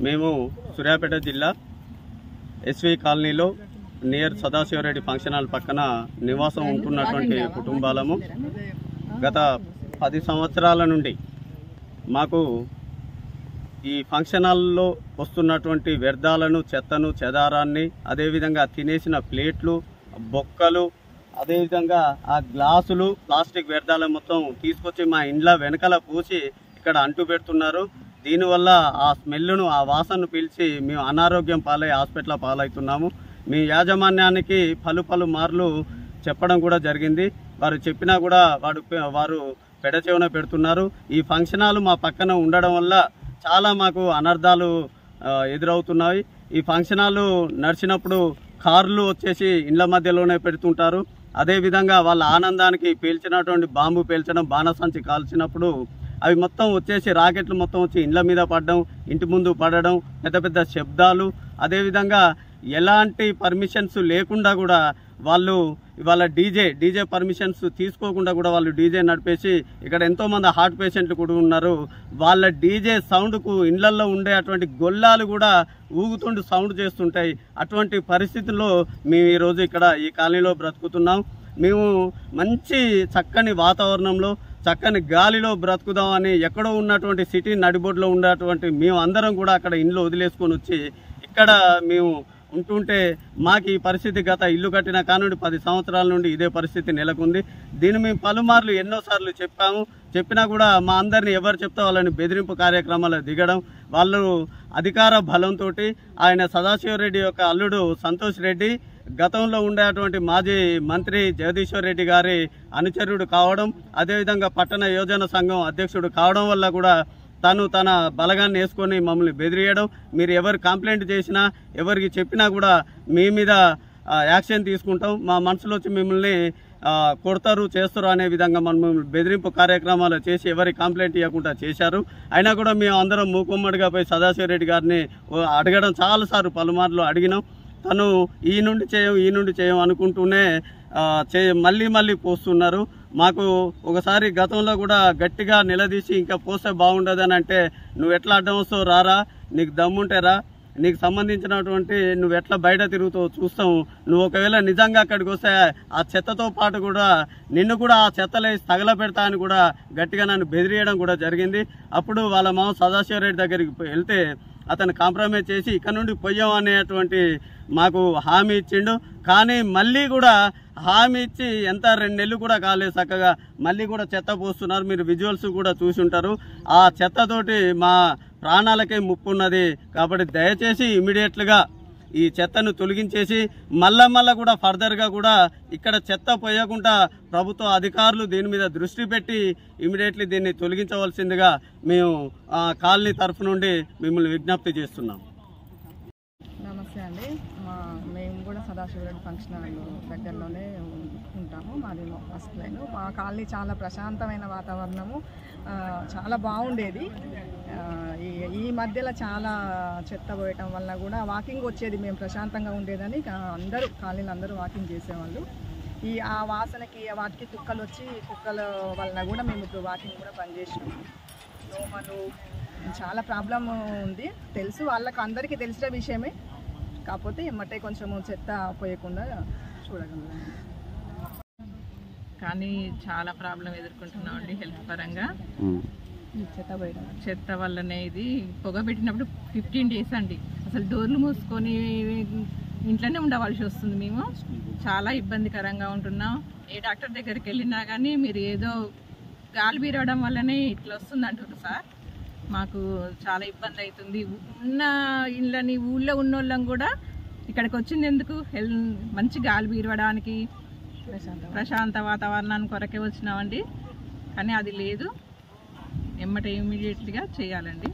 మేము సూర్యాపేట జిల్లా ఎస్వి కాలనీలో నియర్ సదాశివరెడ్డి ఫంక్షన్ హాల్ పక్కన నివాసం ఉంటున్నటువంటి కుటుంబాలము. గత 10 సంవత్సరాల నుండి మాకు ఈ ఫంక్షన్ హాల్లో వస్తున్నటువంటి వ్యర్థాలను, చెత్తను, చెదారాన్ని, అదేవిధంగా తినేసిన ప్లేట్లు, బొక్కలు, అదేవిధంగా ఆ గ్లాసులు, ప్లాస్టిక్ వ్యర్థాలను మొత్తం తీసుకొచ్చి మా ఇండ్ల వెనకాల పూసి ఇక్కడ అంటు పెడుతున్నారు. దీనివల్ల ఆ స్మెల్ను, ఆ వాసనను పీల్చి మేము అనారోగ్యం పాలై హాస్పిటల్ పాలవుతున్నాము. మీ యాజమాన్యానికి పలు మార్లు చెప్పడం కూడా జరిగింది. వారు చెప్పినా కూడా వారు పెడచెవిన పెడుతున్నారు. ఈ ఫంక్షన్ హాల్ మా పక్కన ఉండడం వల్ల చాలా మాకు అనర్థాలు ఎదురవుతున్నాయి. ఈ ఫంక్షన్ హాల్ నడిచినప్పుడు కార్లు వచ్చేసి ఇండ్ల మధ్యలోనే పెడుతుంటారు. అదేవిధంగా వాళ్ళ ఆనందానికి పేల్చినటువంటి బాంబు పేల్చడం, బాణసంచి కాల్చినప్పుడు అవి మొత్తం వచ్చేసి రాకెట్లు మొత్తం వచ్చి ఇండ్ల మీద పడడం, ఇంటి ముందు పడడం, పెద్ద శబ్దాలు. అదేవిధంగా ఎలాంటి పర్మిషన్స్ లేకుండా కూడా వాళ్ళు ఇవాళ డీజే పర్మిషన్స్ తీసుకోకుండా కూడా వాళ్ళు డీజే నడిపేసి ఇక్కడ ఎంతోమంది హార్ట్ పేషెంట్లు కూడా ఉన్నారు. వాళ్ళ డీజే సౌండ్కు ఇండ్లల్లో ఉండే అటువంటి గొల్లాలు కూడా ఊగుతుండి సౌండ్ చేస్తుంటాయి. అటువంటి పరిస్థితుల్లో మేము ఈరోజు ఇక్కడ ఈ కాలనీలో బ్రతుకుతున్నాం. మేము మంచి చక్కని వాతావరణంలో, చక్కని గాలిలో బ్రతుకుదామని ఎక్కడో ఉన్నటువంటి సిటీ నడిబొడ్లో ఉన్నటువంటి మేము అందరం కూడా అక్కడ ఇండ్లు వదిలేసుకొని వచ్చి ఇక్కడ మేము ఉంటుంటే మాకు ఈ పరిస్థితి గత ఇల్లు కట్టిన కానుండి 10 సంవత్సరాల నుండి ఇదే పరిస్థితి నెలకొంది. దీన్ని మేము పలుమార్లు ఎన్నోసార్లు చెప్పినా కూడా మా అందరినీ ఎవరు చెప్తే వాళ్ళని బెదిరింపు కార్యక్రమాలు దిగడం, వాళ్ళు అధికార బలంతో ఆయన సదాశివరెడ్డి యొక్క అల్లుడు సంతోష్ రెడ్డి గతంలో ఉండేటువంటి మాజీ మంత్రి జగదీశ్వర్ రెడ్డి గారి అనుచరుడు కావడం, అదేవిధంగా పట్టణ యోజన సంఘం అధ్యక్షుడు కావడం వల్ల కూడా తన బలగాన్ని వేసుకొని మమ్మల్ని బెదిరియడం, మీరు ఎవరు కంప్లైంట్ చేసినా, ఎవరికి చెప్పినా కూడా మీ మీద యాక్షన్ తీసుకుంటాం, మా మనసులో వచ్చి మిమ్మల్ని కొడతారు, చేస్తారు అనే విధంగా మమ్మల్ని బెదిరింపు కార్యక్రమాలు చేసి ఎవరి కంప్లైంట్ ఇవ్వకుండా చేశారు. అయినా కూడా మేము అందరం మూకుమ్మడిగా పోయి సదాశివరెడ్డి గారిని అడగడం చాలాసార్లు పలుమార్లు అడిగినాం. తను ఈ నుండి చేయం అనుకుంటూనే మళ్ళీ పోస్తున్నారు. మాకు ఒకసారి గతంలో కూడా గట్టిగా నిలదీసి ఇంకా పోస్తే బాగుండదని అంటే, నువ్వు ఎట్లా అడ్డం వస్తావు రారా, నీకు దమ్ముంటే రా, నీకు సంబంధించినటువంటి నువ్వు ఎట్లా బయట తిరుగుతావు చూస్తావు, నువ్వు ఒకవేళ నిజంగా అక్కడికి వస్తే ఆ చెత్తతో పాటు కూడా నిన్ను కూడా ఆ చెత్తలేసి తగలపెడతా అని కూడా గట్టిగా నన్ను బెదిరియడం కూడా జరిగింది. అప్పుడు వాళ్ళ మామ సదాశివరెడ్డి దగ్గరికి వెళ్తే అతను కాంప్రమైజ్ చేసి ఇక్కడ నుండి పొయ్యం అనేటువంటి మాకు హామీ ఇచ్చిండు. కానీ మళ్ళీ కూడా హామీ ఇచ్చి 2 నెలలు కూడా కాలేదు చక్కగా మళ్ళీ కూడా చెత్త పోస్తున్నారు. మీరు విజువల్స్ కూడా చూసి ఉంటారు. ఆ చెత్తతోటి మా ప్రాణాలకే ముప్పు ఉన్నది. కాబట్టి దయచేసి ఇమీడియట్లుగా ఈ చెత్తను తొలగించేసి మళ్ళా కూడా ఫర్దర్గా కూడా ఇక్కడ చెత్త పోయకుండా ప్రభుత్వ అధికారులు దీని మీద దృష్టి పెట్టి ఇమీడియట్లీ దీన్ని తొలగించవలసిందిగా మేము కాలనీ తరఫు నుండి మిమ్మల్ని విజ్ఞప్తి చేస్తున్నాం. నమస్తే అండి. మేము కూడా సదాశివరెడ్డి ఫంక్షన్ హాల్ దగ్గరలోనే ఉంటాము. మాది ఫస్ట్ లైన్. మా కాలనీ చాలా ప్రశాంతమైన వాతావరణము, చాలా బాగుండేది. ఈ మధ్యలో చాలా చెత్త పోయటం వల్ల కూడా వాకింగ్ వచ్చేది, మేము ప్రశాంతంగా ఉండేదని కాలనీలు అందరూ వాకింగ్ చేసేవాళ్ళు. ఆ వాసనకి వాటికి కుక్కల వలన కూడా మేము ఇప్పుడు వాకింగ్ కూడా బంద్ చేసినాము. దోమలు చాలా ప్రాబ్లం ఉంది, తెలుసు వాళ్ళకి, అందరికీ తెలిసిన విషయమే. కాకపోతే ఎమ్మటే కొంచెము చెత్త పోయకుండా చూడగలం. కానీ చాలా ప్రాబ్లం ఎదుర్కొంటున్నాం అండి హెల్త్ పరంగా. చెత్త వల్లనే ఇది పొగ పెట్టినప్పుడు 15 days అండి అసలు డోర్లు మూసుకొని ఇంట్లోనే ఉండవలసి వస్తుంది. మేము చాలా ఇబ్బందికరంగా ఉంటున్నాం. ఏ డాక్టర్ దగ్గరికి వెళ్ళినా కానీ మీరు ఏదో గాలి బీరవడం వల్లనే ఇట్లా వస్తుంది అంటారు సార్. మాకు చాలా ఇబ్బంది అవుతుంది. ఉన్న ఇళ్ళని ఊళ్ళో ఉన్నోళ్ళం కూడా ఇక్కడికి వచ్చింది ఎందుకు, మంచి గాలి బీరవడానికి, ప్రశాంత వాతావరణానికి కొరకే వచ్చినామండి. కానీ అది లేదు, ఇమ్మీడియట్గా చేయాలండి.